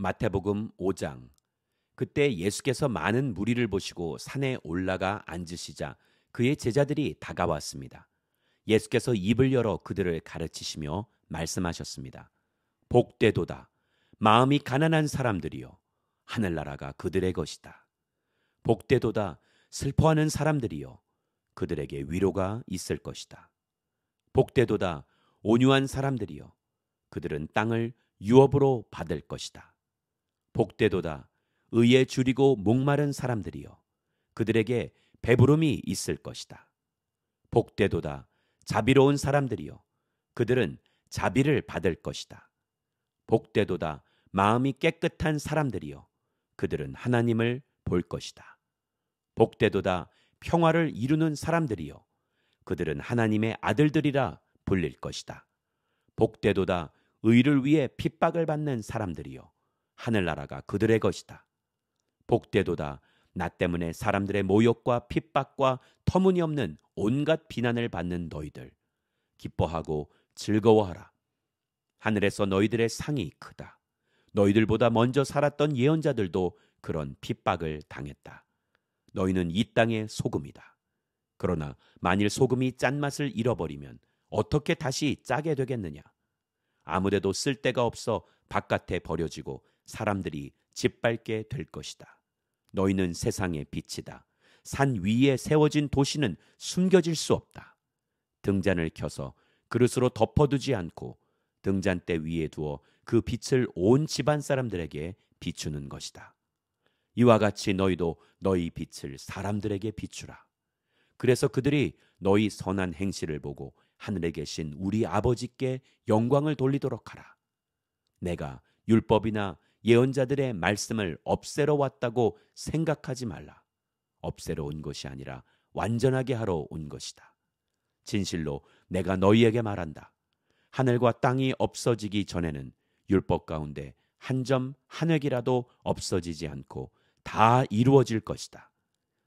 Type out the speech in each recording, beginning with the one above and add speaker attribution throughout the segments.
Speaker 1: 마태복음 5장. 그때 예수께서 많은 무리를 보시고 산에 올라가 앉으시자 그의 제자들이 다가왔습니다. 예수께서 입을 열어 그들을 가르치시며 말씀하셨습니다. 복되도다. 마음이 가난한 사람들이요. 하늘나라가 그들의 것이다. 복되도다. 슬퍼하는 사람들이요. 그들에게 위로가 있을 것이다. 복되도다. 온유한 사람들이요. 그들은 땅을 유업으로 받을 것이다. 복되도다. 의에 줄이고 목마른 사람들이여 그들에게 배부름이 있을 것이다. 복되도다. 자비로운 사람들이여 그들은 자비를 받을 것이다. 복되도다. 마음이 깨끗한 사람들이여 그들은 하나님을 볼 것이다. 복되도다. 평화를 이루는 사람들이여 그들은 하나님의 아들들이라 불릴 것이다. 복되도다. 의를 위해 핍박을 받는 사람들이여 하늘나라가 그들의 것이다. 복되도다. 나 때문에 사람들의 모욕과 핍박과 터무니없는 온갖 비난을 받는 너희들. 기뻐하고 즐거워하라. 하늘에서 너희들의 상이 크다. 너희들보다 먼저 살았던 예언자들도 그런 핍박을 당했다. 너희는 이 땅의 소금이다. 그러나 만일 소금이 짠맛을 잃어버리면 어떻게 다시 짜게 되겠느냐? 아무데도 쓸데가 없어 바깥에 버려지고 사람들이 짓밟게 될 것이다. 너희는 세상의 빛이다. 산 위에 세워진 도시는 숨겨질 수 없다. 등잔을 켜서 그릇으로 덮어두지 않고 등잔대 위에 두어 그 빛을 온 집안 사람들에게 비추는 것이다. 이와 같이 너희도 너희 빛을 사람들에게 비추라. 그래서 그들이 너희 선한 행실을 보고 하늘에 계신 우리 아버지께 영광을 돌리도록 하라. 내가 율법이나 예언자들의 말씀을 없애러 왔다고 생각하지 말라. 없애러 온 것이 아니라 완전하게 하러 온 것이다. 진실로 내가 너희에게 말한다. 하늘과 땅이 없어지기 전에는 율법 가운데 한 점 한 획이라도 없어지지 않고 다 이루어질 것이다.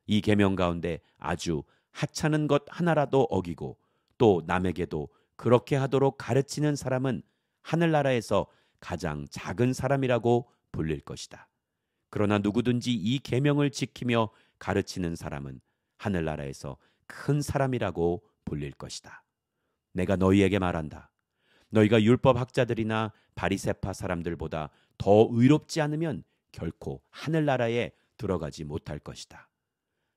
Speaker 1: 이 계명 가운데 아주 하찮은 것 하나라도 어기고 또 남에게도 그렇게 하도록 가르치는 사람은 하늘나라에서 가장 작은 사람이라고 불릴 것이다. 그러나 누구든지 이 계명을 지키며 가르치는 사람은 하늘나라에서 큰 사람이라고 불릴 것이다. 내가 너희에게 말한다. 너희가 율법학자들이나 바리새파 사람들보다 더 의롭지 않으면 결코 하늘나라에 들어가지 못할 것이다.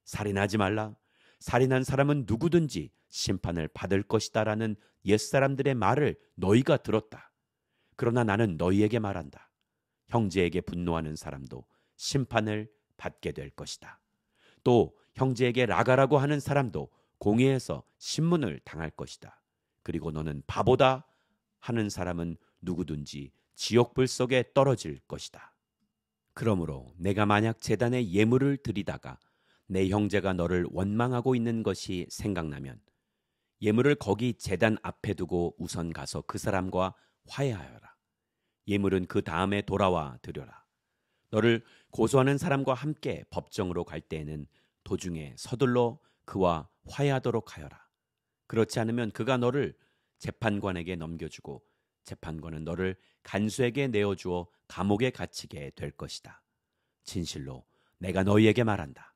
Speaker 1: 살인하지 말라. 살인한 사람은 누구든지 심판을 받을 것이다라는 옛사람들의 말을 너희가 들었다. 그러나 나는 너희에게 말한다. 형제에게 분노하는 사람도 심판을 받게 될 것이다. 또 형제에게 라가라고 하는 사람도 공회에서 신문을 당할 것이다. 그리고 너는 바보다 하는 사람은 누구든지 지옥불 속에 떨어질 것이다. 그러므로 내가 만약 제단에 예물을 드리다가 내 형제가 너를 원망하고 있는 것이 생각나면 예물을 거기 제단 앞에 두고 우선 가서 그 사람과 화해하여라. 예물은 그 다음에 돌아와 드려라. 너를 고소하는 사람과 함께 법정으로 갈 때에는 도중에 서둘러 그와 화해하도록 하여라. 그렇지 않으면 그가 너를 재판관에게 넘겨주고 재판관은 너를 간수에게 내어주어 감옥에 갇히게 될 것이다. 진실로 내가 너희에게 말한다.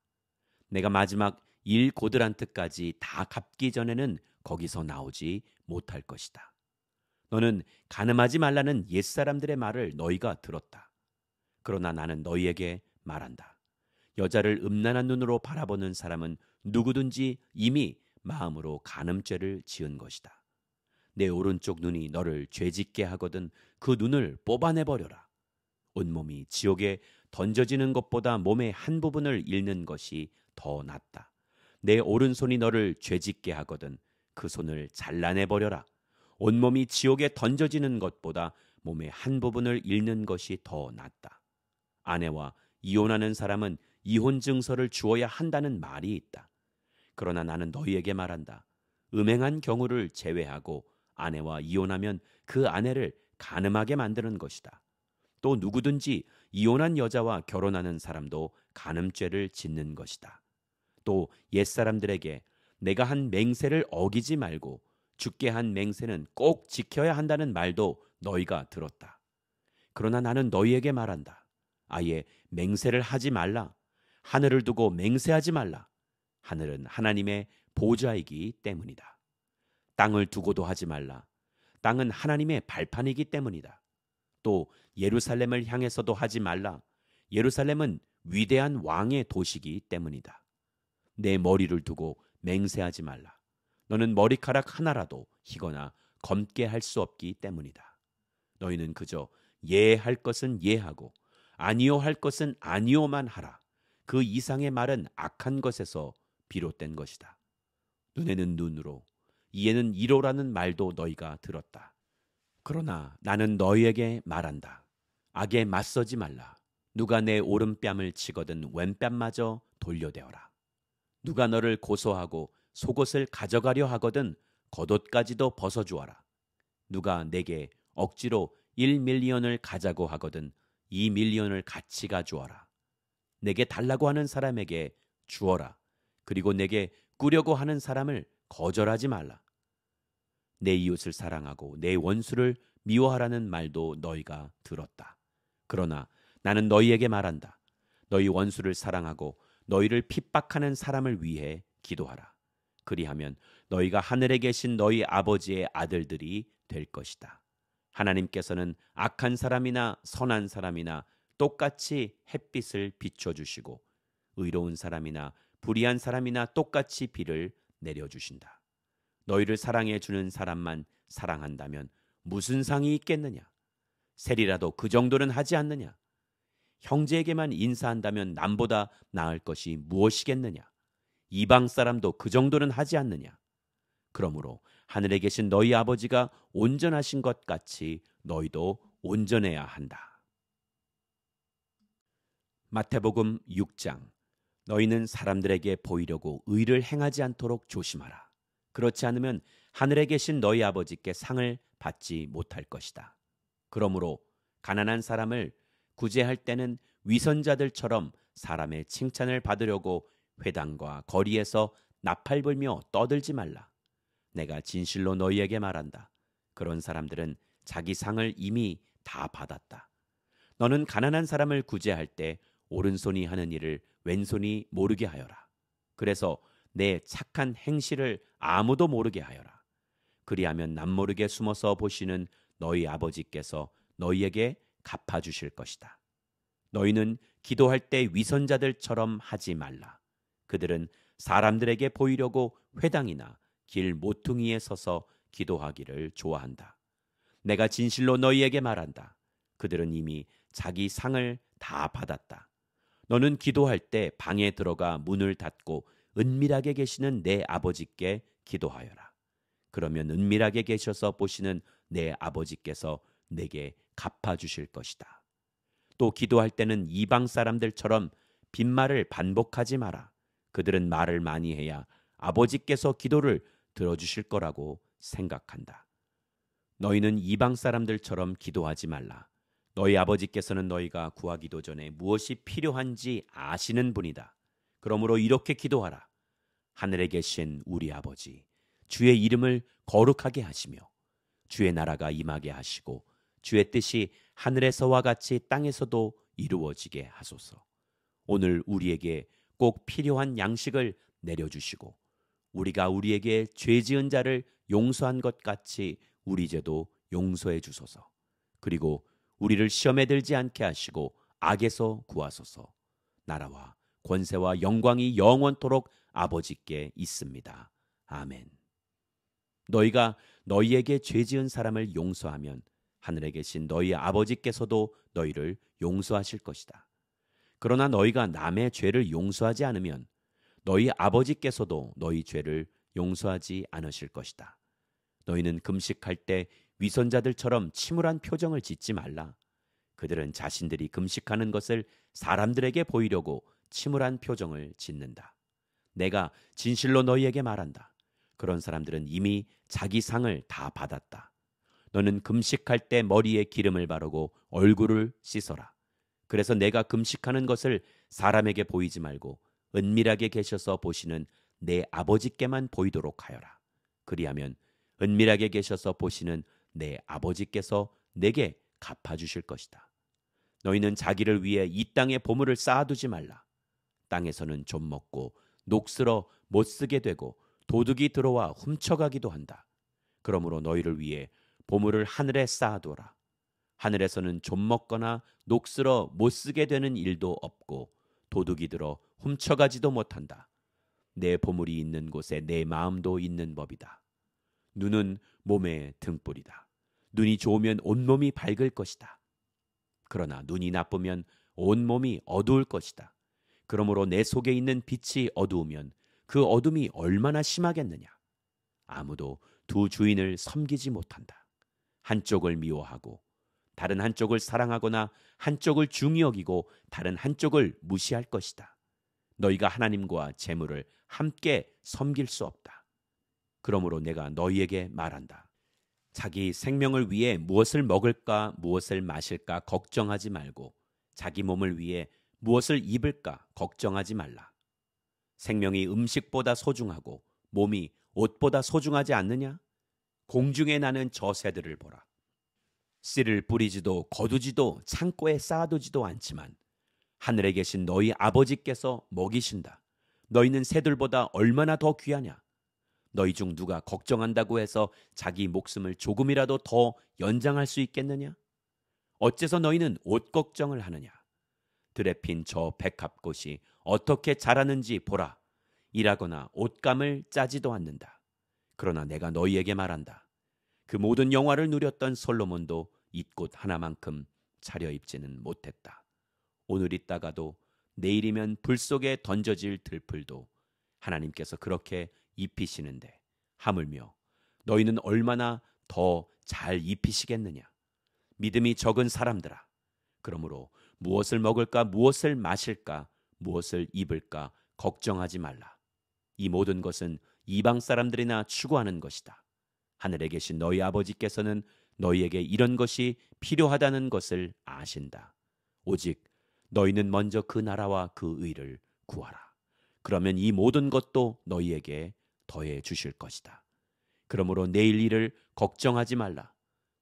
Speaker 1: 내가 마지막 일 고드란트까지 다 갚기 전에는 거기서 나오지 못할 것이다. 너는 간음하지 말라는 옛사람들의 말을 너희가 들었다. 그러나 나는 너희에게 말한다. 여자를 음란한 눈으로 바라보는 사람은 누구든지 이미 마음으로 간음죄를 지은 것이다. 내 오른쪽 눈이 너를 죄짓게 하거든 그 눈을 뽑아내버려라. 온몸이 지옥에 던져지는 것보다 몸의 한 부분을 잃는 것이 더 낫다. 내 오른손이 너를 죄짓게 하거든 그 손을 잘라내버려라. 온몸이 지옥에 던져지는 것보다 몸의 한 부분을 잃는 것이 더 낫다. 아내와 이혼하는 사람은 이혼 증서를 주어야 한다는 말이 있다. 그러나 나는 너희에게 말한다. 음행한 경우를 제외하고 아내와 이혼하면 그 아내를 간음하게 만드는 것이다. 또 누구든지 이혼한 여자와 결혼하는 사람도 간음죄를 짓는 것이다. 또 옛사람들에게 내가 한 맹세를 어기지 말고 주께 한 맹세는 꼭 지켜야 한다는 말도 너희가 들었다. 그러나 나는 너희에게 말한다. 아예 맹세를 하지 말라. 하늘을 두고 맹세하지 말라. 하늘은 하나님의 보좌이기 때문이다. 땅을 두고도 하지 말라. 땅은 하나님의 발판이기 때문이다. 또 예루살렘을 향해서도 하지 말라. 예루살렘은 위대한 왕의 도시이기 때문이다. 내 머리를 두고 맹세하지 말라. 너는 머리카락 하나라도 희거나 검게 할 수 없기 때문이다. 너희는 그저 예할 것은 예하고 아니요 할 것은 아니요만 하라. 그 이상의 말은 악한 것에서 비롯된 것이다. 눈에는 눈으로, 이에는 이로라는 말도 너희가 들었다. 그러나 나는 너희에게 말한다. 악에 맞서지 말라. 누가 내 오른뺨을 치거든 왼뺨마저 돌려대어라. 누가 너를 고소하고 속옷을 가져가려 하거든 겉옷까지도 벗어주어라. 누가 내게 억지로 1밀리언을 가자고 하거든 2밀리언을 같이 가주어라. 내게 달라고 하는 사람에게 주어라. 그리고 내게 꾸려고 하는 사람을 거절하지 말라. 내 이웃을 사랑하고 내 원수를 미워하라는 말도 너희가 들었다. 그러나 나는 너희에게 말한다. 너희 원수를 사랑하고 너희를 핍박하는 사람을 위해 기도하라. 그리하면 너희가 하늘에 계신 너희 아버지의 아들들이 될 것이다. 하나님께서는 악한 사람이나 선한 사람이나 똑같이 햇빛을 비춰주시고 의로운 사람이나 불의한 사람이나 똑같이 비를 내려주신다. 너희를 사랑해 주는 사람만 사랑한다면 무슨 상이 있겠느냐? 셀이라도 그 정도는 하지 않느냐? 형제에게만 인사한다면 남보다 나을 것이 무엇이겠느냐? 이방 사람도 그 정도는 하지 않느냐? 그러므로 하늘에 계신 너희 아버지가 온전하신 것 같이 너희도 온전해야 한다. 마태복음 6장. 너희는 사람들에게 보이려고 의를 행하지 않도록 조심하라. 그렇지 않으면 하늘에 계신 너희 아버지께 상을 받지 못할 것이다. 그러므로 가난한 사람을 구제할 때는 위선자들처럼 사람의 칭찬을 받으려고 회당과 거리에서 나팔 불며 떠들지 말라. 내가 진실로 너희에게 말한다. 그런 사람들은 자기 상을 이미 다 받았다. 너는 가난한 사람을 구제할 때 오른손이 하는 일을 왼손이 모르게 하여라. 그래서 내 착한 행실을 아무도 모르게 하여라. 그리하면 남모르게 숨어서 보시는 너희 아버지께서 너희에게 갚아주실 것이다. 너희는 기도할 때 위선자들처럼 하지 말라. 그들은 사람들에게 보이려고 회당이나 길 모퉁이에 서서 기도하기를 좋아한다. 내가 진실로 너희에게 말한다. 그들은 이미 자기 상을 다 받았다. 너는 기도할 때 방에 들어가 문을 닫고 은밀하게 계시는 내 아버지께 기도하여라. 그러면 은밀하게 계셔서 보시는 내 아버지께서 내게 갚아주실 것이다. 또 기도할 때는 이방 사람들처럼 빈말을 반복하지 마라. 그들은 말을 많이 해야 아버지께서 기도를 들어주실 거라고 생각한다. 너희는 이방 사람들처럼 기도하지 말라. 너희 아버지께서는 너희가 구하기도 전에 무엇이 필요한지 아시는 분이다. 그러므로 이렇게 기도하라. 하늘에 계신 우리 아버지, 주의 이름을 거룩하게 하시며 주의 나라가 임하게 하시고 주의 뜻이 하늘에서와 같이 땅에서도 이루어지게 하소서. 오늘 우리에게 꼭 필요한 양식을 내려주시고 우리가 우리에게 죄 지은 자를 용서한 것 같이 우리 죄도 용서해 주소서. 그리고 우리를 시험에 들지 않게 하시고 악에서 구하소서. 나라와 권세와 영광이 영원토록 아버지께 있습니다. 아멘. 너희가 너희에게 죄 지은 사람을 용서하면 하늘에 계신 너희 아버지께서도 너희를 용서하실 것이다. 그러나 너희가 남의 죄를 용서하지 않으면 너희 아버지께서도 너희 죄를 용서하지 않으실 것이다. 너희는 금식할 때 위선자들처럼 침울한 표정을 짓지 말라. 그들은 자신들이 금식하는 것을 사람들에게 보이려고 침울한 표정을 짓는다. 내가 진실로 너희에게 말한다. 그런 사람들은 이미 자기 상을 다 받았다. 너는 금식할 때 머리에 기름을 바르고 얼굴을 씻어라. 그래서 내가 금식하는 것을 사람에게 보이지 말고 은밀하게 계셔서 보시는 내 아버지께만 보이도록 하여라. 그리하면 은밀하게 계셔서 보시는 내 아버지께서 내게 갚아주실 것이다. 너희는 자기를 위해 이 땅에 보물을 쌓아두지 말라. 땅에서는 좀 먹고 녹슬어 못 쓰게 되고 도둑이 들어와 훔쳐가기도 한다. 그러므로 너희를 위해 보물을 하늘에 쌓아두라. 하늘에서는 좀 먹거나 녹슬어 못 쓰게 되는 일도 없고 도둑이 들어 훔쳐가지도 못한다. 내 보물이 있는 곳에 내 마음도 있는 법이다. 눈은 몸의 등불이다. 눈이 좋으면 온몸이 밝을 것이다. 그러나 눈이 나쁘면 온몸이 어두울 것이다. 그러므로 내 속에 있는 빛이 어두우면 그 어둠이 얼마나 심하겠느냐. 아무도 두 주인을 섬기지 못한다. 한쪽을 미워하고 다른 한쪽을 사랑하거나 한쪽을 중히 여기고 다른 한쪽을 무시할 것이다. 너희가 하나님과 재물을 함께 섬길 수 없다. 그러므로 내가 너희에게 말한다. 자기 생명을 위해 무엇을 먹을까 무엇을 마실까 걱정하지 말고 자기 몸을 위해 무엇을 입을까 걱정하지 말라. 생명이 음식보다 소중하고 몸이 옷보다 소중하지 않느냐? 공중에 나는 저 새들을 보라. 씨를 뿌리지도 거두지도 창고에 쌓아두지도 않지만 하늘에 계신 너희 아버지께서 먹이신다. 너희는 새들보다 얼마나 더 귀하냐? 너희 중 누가 걱정한다고 해서 자기 목숨을 조금이라도 더 연장할 수 있겠느냐? 어째서 너희는 옷 걱정을 하느냐? 들에 핀 저 백합꽃이 어떻게 자라는지 보라. 일하거나 옷감을 짜지도 않는다. 그러나 내가 너희에게 말한다. 그 모든 영화를 누렸던 솔로몬도 이 꽃 하나만큼 차려입지는 못했다. 오늘 있다가도 내일이면 불 속에 던져질 들풀도 하나님께서 그렇게 입히시는데 하물며 너희는 얼마나 더 잘 입히시겠느냐. 믿음이 적은 사람들아. 그러므로 무엇을 먹을까 무엇을 마실까 무엇을 입을까 걱정하지 말라. 이 모든 것은 이방 사람들이나 추구하는 것이다. 하늘에 계신 너희 아버지께서는 너희에게 이런 것이 필요하다는 것을 아신다. 오직 너희는 먼저 그 나라와 그 의를 구하라. 그러면 이 모든 것도 너희에게 더해 주실 것이다. 그러므로 내일 일을 걱정하지 말라.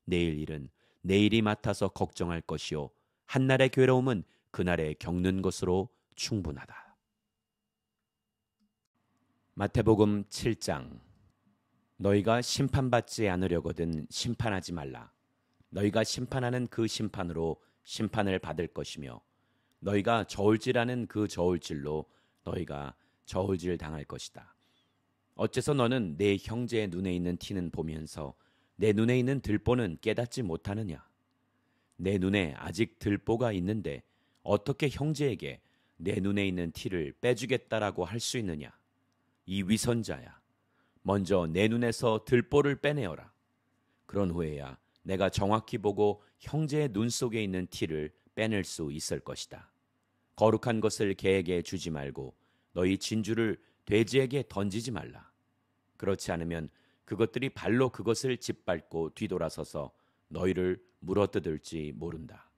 Speaker 1: 내일 일은 내일이 맡아서 걱정할 것이요 한날의 괴로움은 그날에 겪는 것으로 충분하다. 마태복음 7장. 너희가 심판받지 않으려거든 심판하지 말라. 너희가 심판하는 그 심판으로 심판을 받을 것이며 너희가 저울질하는 그 저울질로 너희가 저울질 당할 것이다. 어째서 너는 내 형제의 눈에 있는 티는 보면서 내 눈에 있는 들보는 깨닫지 못하느냐? 내 눈에 아직 들보가 있는데 어떻게 형제에게 내 눈에 있는 티를 빼주겠다라고 할 수 있느냐? 이 위선자야, 먼저 내 눈에서 들보를 빼내어라. 그런 후에야 내가 정확히 보고 형제의 눈 속에 있는 티를 빼낼 수 있을 것이다. 거룩한 것을 개에게 주지 말고 너희 진주를 돼지에게 던지지 말라. 그렇지 않으면 그것들이 발로 그것을 짓밟고 뒤돌아서서 너희를 물어뜯을지 모른다.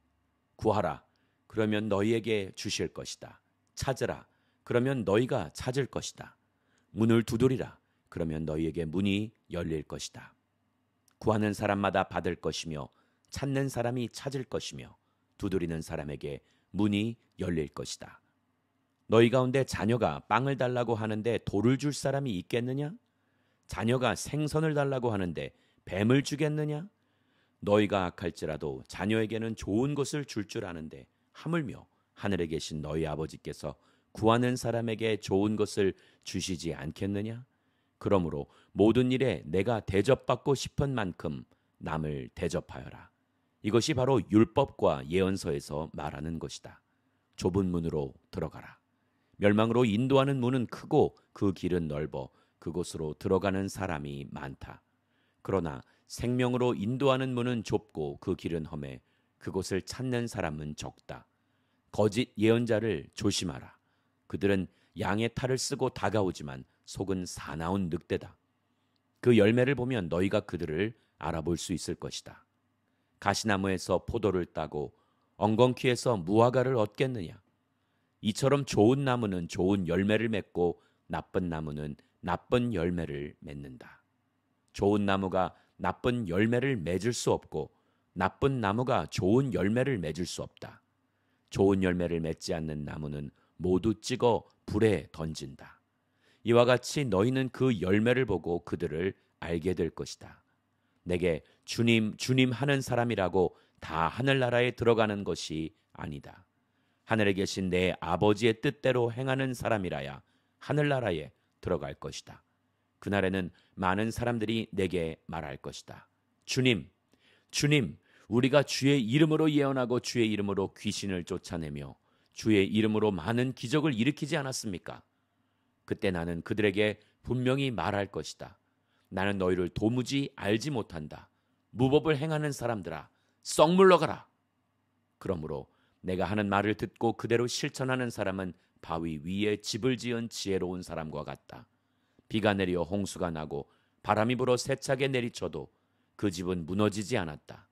Speaker 1: 구하라. 그러면 너희에게 주실 것이다. 찾으라. 그러면 너희가 찾을 것이다. 문을 두드리라. 그러면 너희에게 문이 열릴 것이다. 구하는 사람마다 받을 것이며 찾는 사람이 찾을 것이며 두드리는 사람에게 문이 열릴 것이다. 너희 가운데 자녀가 빵을 달라고 하는데 돌을 줄 사람이 있겠느냐? 자녀가 생선을 달라고 하는데 뱀을 주겠느냐? 너희가 악할지라도 자녀에게는 좋은 것을 줄 줄 아는데 하물며 하늘에 계신 너희 아버지께서 구하는 사람에게 좋은 것을 주시지 않겠느냐? 그러므로 모든 일에 내가 대접받고 싶은 만큼 남을 대접하여라. 이것이 바로 율법과 예언서에서 말하는 것이다. 좁은 문으로 들어가라. 멸망으로 인도하는 문은 크고 그 길은 넓어 그곳으로 들어가는 사람이 많다. 그러나 생명으로 인도하는 문은 좁고 그 길은 험해 그곳을 찾는 사람은 적다. 거짓 예언자를 조심하라. 그들은 양의 탈을 쓰고 다가오지만 속은 사나운 늑대다. 그 열매를 보면 너희가 그들을 알아볼 수 있을 것이다. 가시나무에서 포도를 따고 엉겅퀴에서 무화과를 얻겠느냐? 이처럼 좋은 나무는 좋은 열매를 맺고 나쁜 나무는 나쁜 열매를 맺는다. 좋은 나무가 나쁜 열매를 맺을 수 없고 나쁜 나무가 좋은 열매를 맺을 수 없다. 좋은 열매를 맺지 않는 나무는 모두 찍어 불에 던진다. 이와 같이 너희는 그 열매를 보고 그들을 알게 될 것이다. 내게 주님, 주님 하는 사람이라고 다 하늘나라에 들어가는 것이 아니다. 하늘에 계신 내 아버지의 뜻대로 행하는 사람이라야 하늘나라에 들어갈 것이다. 그날에는 많은 사람들이 내게 말할 것이다. 주님, 주님, 우리가 주의 이름으로 예언하고 주의 이름으로 귀신을 쫓아내며 주의 이름으로 많은 기적을 일으키지 않았습니까? 그때 나는 그들에게 분명히 말할 것이다. 나는 너희를 도무지 알지 못한다. 무법을 행하는 사람들아, 썩 물러가라. 그러므로 내가 하는 말을 듣고 그대로 실천하는 사람은 바위 위에 집을 지은 지혜로운 사람과 같다. 비가 내려 홍수가 나고 바람이 불어 세차게 내리쳐도 그 집은 무너지지 않았다.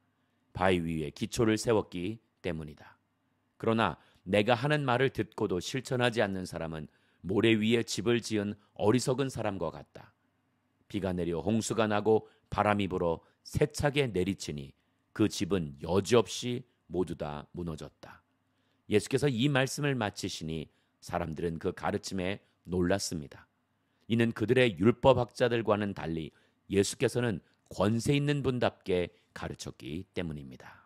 Speaker 1: 바위 위에 기초를 세웠기 때문이다. 그러나 내가 하는 말을 듣고도 실천하지 않는 사람은 모래 위에 집을 지은 어리석은 사람과 같다. 비가 내려 홍수가 나고 바람이 불어 세차게 내리치니 그 집은 여지없이 모두 다 무너졌다. 예수께서 이 말씀을 마치시니 사람들은 그 가르침에 놀랐습니다. 이는 그들의 율법학자들과는 달리 예수께서는 권세 있는 분답게 가르쳤기 때문입니다.